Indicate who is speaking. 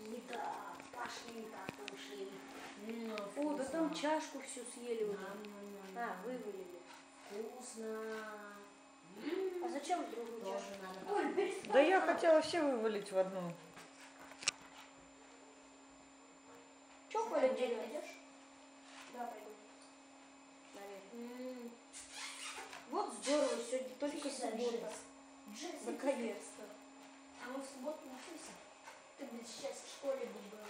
Speaker 1: Еда. Пошли покушаем.
Speaker 2: О, да там чашку всю съели уже. А, вывалили.
Speaker 1: Вкусно.
Speaker 2: А зачем другую чашку?
Speaker 1: Надо.
Speaker 3: Да я хотела все вывалить в одну.
Speaker 2: Че, Коля, делаешь?
Speaker 1: Пойдешь?
Speaker 2: Да, пойду. Наверное. Вот здорово, сегодня только суббота.
Speaker 1: Джесси.
Speaker 2: Наконец-то.
Speaker 1: А мы в субботу учимся. Ты бы сейчас в школе бы был.